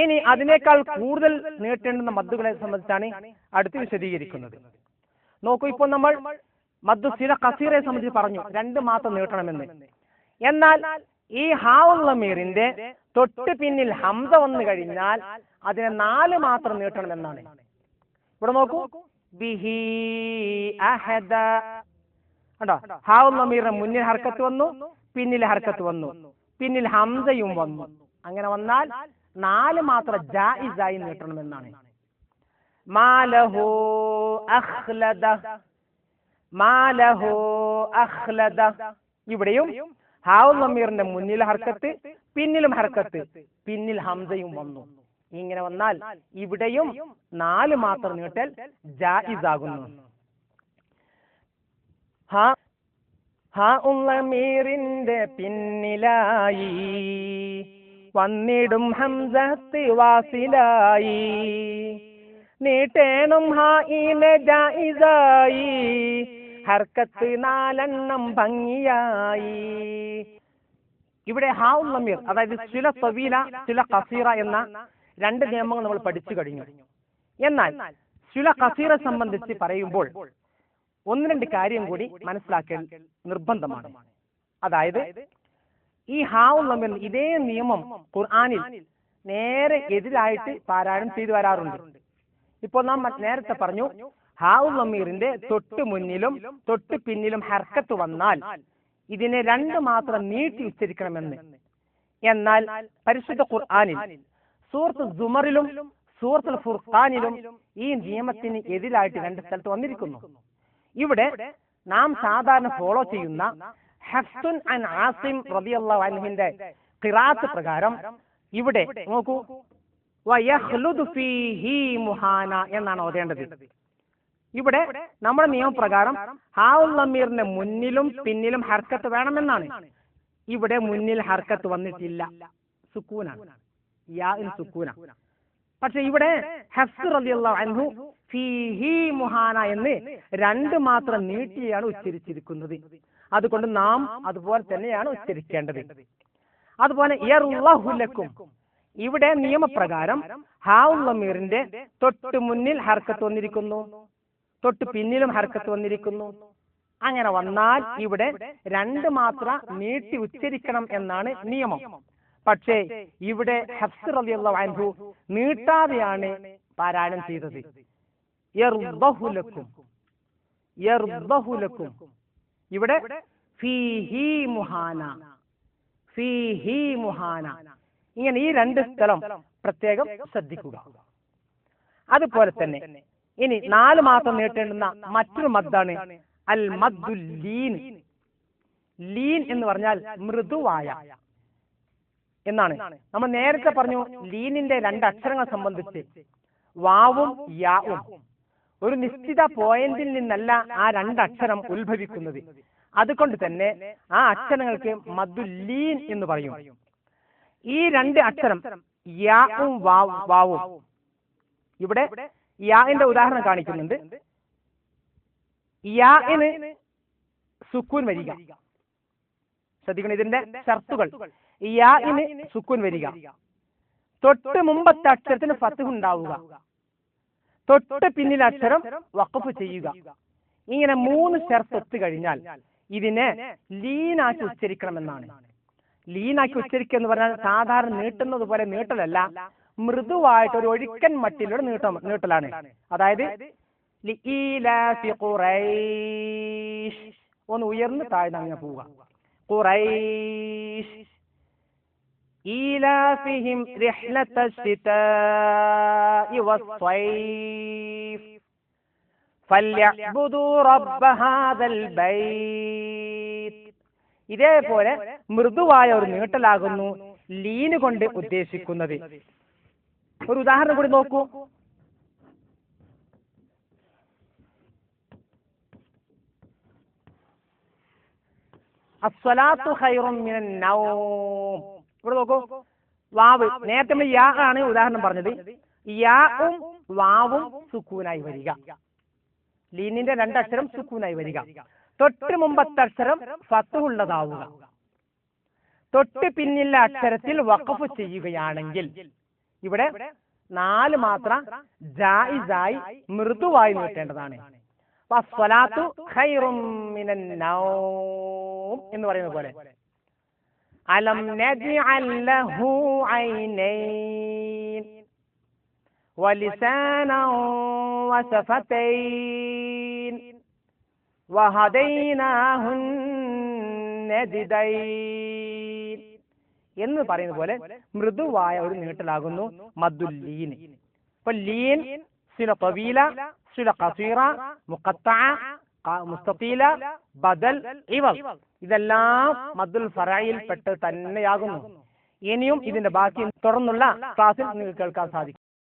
ഇനി അതിനേക്കാൾ കൂടുതൽ നീട്ടേണ്ടുന്ന മദ്ദുകളെ സംബന്ധിച്ചാണ് അടുത്ത് വിശദീകരിക്കുന്നത്. നോക്കൂ, ഇപ്പോൾ നമ്മൾ മദ്ദു സില കസീറയെ സംബന്ധിച്ച് പറഞ്ഞു 2 മാത്രം നീട്ടണമെന്ന്. എന്നാൽ ഈ ഹാഉൽ ലമീറിന്റെ തൊട്ട് പിന്നിൽ ഹംസ വന്നു കഴിഞ്ഞാൽ അതിനെ 4 മാത്രം നീട്ടണമെന്നാണ്. ഇവിടെ നോക്കൂ, ബിഹി അഹദ കണ്ടോ, ഹാഉൽ ലമീറിന്റെ മുന്നിൽ ഹർക്കത്ത് വന്നു, പിന്നിൽ ഹർക്കത്ത് വന്നു, പിന്നിൽ ഹംസയും വന്നു. അങ്ങനെ വന്നാൽ 4 മാത്രം ജായിസായി നീട്ടണമെന്നാണ്. മാലഹു അഖ്ലദ, മാലഹു അഖ്ലദ. ഇവിടെയും ഹാഉൽ ലമീറിന്റെ മുന്നിൽ ഹർക്കത്ത്, പിന്നിലും ഹർക്കത്ത്, പിന്നിൽ ഹംസയും വന്നു. ഇങ്ങനെ വന്നാൽ ഇവിടെയും 4 മാത്രം നീട്ടൽ ജായിസാകുന്നു. ഹാഉൽ ലമീറിന്റെ പിന്നിലായി വന്നിടും ഹംസത്ത് വാസിലായി, നീട്ടേണം ഹായിലെ ജായിസായി, ഹർക്കത്ത് 4 ഭംഗിയായി. ഇവിടെ ഹാഉൽ ലമീർ, അതായത് സില തവീല സില കസീറ എന്ന 2 നിയമങ്ങൾ നമ്മൾ പഠിച്ചു കഴിഞ്ഞു. എന്നാൽ സില കസീറ സംബന്ധിച്ച് പറയുമ്പോൾ 1-2 കാര്യം കൂടി മനസ്സിലാക്കൽ നിർബന്ധമാണ്. അതായത് ഈ ഹാഉൽ ലമീർ ഇതേ നിയമം ഖുർആനിൽ നേരെ എതിരായിട്ട് പാരായണം ചെയ്തു വരാറുണ്ട്. ഇപ്പോൾ നാം നേരത്തെ പറഞ്ഞു, ഹാഉൽ ലമീറിന്റെ തൊട്ട് മുന്നിലും തൊട്ട് പിന്നിലും ഹർക്കത്ത് വന്നാൽ ഇതിനെ 2 മാത്രം നീട്ടി ഉച്ചരിക്കണമെന്ന്. എന്നാൽ പരിശുദ്ധ ഖുർആനിൽ സൂറത്ത് സുമറിലും സൂറത്തുൽ ഫുർഖാനിലും ഈ നിയമത്തിന് എതിരായിട്ട് 2 സ്ഥലത്ത് വന്നിരിക്കുന്നു. ഇവിടെ നാം സാധാരണ ഫോളോ ചെയ്യുന്ന ഹഫ്സുൻ അൻ ആസിം റളിയല്ലാഹു അൻഹുവിന്റെ ഖിറാഅത്ത് പ്രകാരം ഇവിടെ നോക്കൂ, വയഖ്ലുദു ഫീഹി മുഹാന എന്നാണ് ഓതേണ്ടത്. ഇവിടെ നമ്മുടെ നിയമപ്രകാരം ഹാഉൽ ലമീറിന്റെ മുന്നിലും പിന്നിലും ഹർക്കത്ത് വേണമെന്നാണ്. ഇവിടെ മുന്നിൽ ഹർക്കത്ത് വന്നിട്ടില്ല, സുക്കൂനാണ്, യാഇൻ സുക്കൂന. പക്ഷെ ഇവിടെ ഹഫ്സ് റളിയല്ലാഹു അൻഹു ഫീഹി മുഹാന എന്ന് 2 മാത്രം നീട്ടിയാണ് ഉച്ചരിച്ചിരിക്കുന്നത്. അതുകൊണ്ട് നാം അതുപോലെ തന്നെയാണ് ഉച്ചരിക്കേണ്ടത്. അതുപോലെ യർളഹു ലക്കും, ഇവിടെ നിയമപ്രകാരം ഹാഉൽ ലമീറിന്റെ തൊട്ട് മുന്നിൽ ഹർക്കത്ത് വന്നിരിക്കുന്നു, തൊട്ട് പിന്നിലും ഹർക്കത്ത് വന്നിരിക്കുന്നു. അങ്ങനെ വന്നാൽ ഇവിടെ 2 മാത്രം നീട്ടി ഉച്ചരിക്കണം എന്നാണ് നിയമം. പക്ഷേ ഇവിടെ ഹഫ്സ് റളിയല്ലാഹു അൻഹു നീട്ടാതെയാണ് പാരായണം ചെയ്തത്. യർദഹു ലക്കും, യർദഹു ലക്കും. ഇവിടെ ഫീഹി മുഹാന, ഫീഹി മുഹാന. ഇങ്ങനെ ഈ 2 സ്ഥലം പ്രത്യേകം ശ്രദ്ധിക്കുക. അതുപോലെ തന്നെ ഇനി 4 മാത്രം നീട്ടേണ്ടുന്ന മറ്റൊരു മദ്ദാണ് അൽ മദ്ദുൽ ലീൻ. ലീൻ എന്ന് പറഞ്ഞാൽ മൃദുവായ എന്നാണ്. നമ്മൾ നേരത്തെ പറഞ്ഞു, ലീനിന്റെ 2 അക്ഷരങ്ങൾ സംബന്ധിച്ച് വാവും യാവും ഒരു നിശ്ചിത പോയിന്റിൽ നിന്നല്ല ആ 2 അക്ഷരം ഉത്ഭവിക്കുന്നത്. അതുകൊണ്ട് തന്നെ ആ അക്ഷരങ്ങൾക്ക് മദ്ദുൽ ലീൻ എന്ന് പറയും. ഈ 2 അക്ഷരം യാവും വാവും, ഇവിടെ യാന്റെ ഉദാഹരണം കാണിക്കുന്നുണ്ട്. യാന് സുക്കൂൻ വരിക, ശ്രദ്ധിക്കണം, ഇതിന്റെ ഷർത്തുകൾ. യാന് സുക്കൂൻ വരിക, തൊട്ട് മുമ്പത്തെ അക്ഷരത്തിന് ഫത്ഹ് ഉണ്ടാവുക, തൊട്ട് പിന്നിലെ അക്ഷരം വഖഫ് ചെയ്യുക. ഇങ്ങനെ 3 ഷർത്ത് എത്തി കഴിഞ്ഞാൽ ഇതിനെ ലീനാക്കി ഉച്ചരിക്കണമെന്നാണ്. ലീനാക്കി ഉച്ചരിക്കുക എന്ന് പറഞ്ഞാൽ സാധാരണ നീട്ടുന്നത് പോലെ നീട്ടലല്ല, മൃദുവായിട്ട് ഒരു ഒഴുക്കൻ മട്ടിലൂടെ നീട്ടലാണ്. അതായത് ലിഈലാഫി ഖുറൈശ്, ഒന്ന് ഉയർന്ന് താഴ്ന്ന് അങ്ങനെ പോവുക. ഖുറൈശ് ഈലാഫിഹിം റിഹ്ലത്തശ്ശിതാഇ വസ്സൈഫ് ഫല്യഅ്ബുദൂ റബ്ബ ഹാദൽ ബൈത്ത്. ഇതേപോലെ മൃദുവായ ഒരു നീട്ടലാകുന്നു ലീന് കൊണ്ട് ഉദ്ദേശിക്കുന്നത്. ഒരു ഉദാഹരണം കൂടി നോക്കൂ. അസ്സലാത്തു ഖൈറും മിനൻ നൗം. ഇവിടെ നോക്കൂ, വാവ് നേരത്തെ നമ്മൾ യാ ആണ് ഉദാഹരണം പറഞ്ഞത്. യാവും വാവും സുക്കൂനായി വരിക, ലീനിന്റെ 2 അക്ഷരം സുക്കൂനായി വരിക. തൊട്ട് മുമ്പത്തെ അക്ഷരം ഫത്ഹുള്ളതാവുക. തൊട്ട് പിന്നിലെ അക്ഷരത്തിൽ വഖഫ് ചെയ്യുകയാണെങ്കിൽ ഇവിടെ 4 മാത്ര ജായിസായി മൃദുവായി നീട്ടേണ്ടതാണ്. വസ്സലാത്തു ഖൈറും മിനൻ നൗം എന്ന് പറയുന്ന പോലെ അലം നജ്അൽ ലഹു ഐനൈൻ വലിസാനൻ വശഫതൈൻ വഹദൈനാഹുൻ നജ്ദൈൻ എന്ന് പറയുന്ന പോലെ മൃദുവായ ഒരു നീട്ടലാകുന്നു മദ്ദുൽ ലീൻ. ഇപ്പൊ ലീൻ സില തവീല, സില ഖസീറ, മുഖത്തഅ, മുസ്തതീല, ബദൽ, ഇവദ് ഇതെല്ലാം മദ്ദുൽ ഫറഇൽ പെട്ട് തന്നെയാകുന്നു. ഇനിയും ഇതിന്റെ ബാക്കി തുടർന്നുള്ള ക്ലാസ്സിൽ നിങ്ങൾക്ക് കേൾക്കാൻ സാധിക്കും.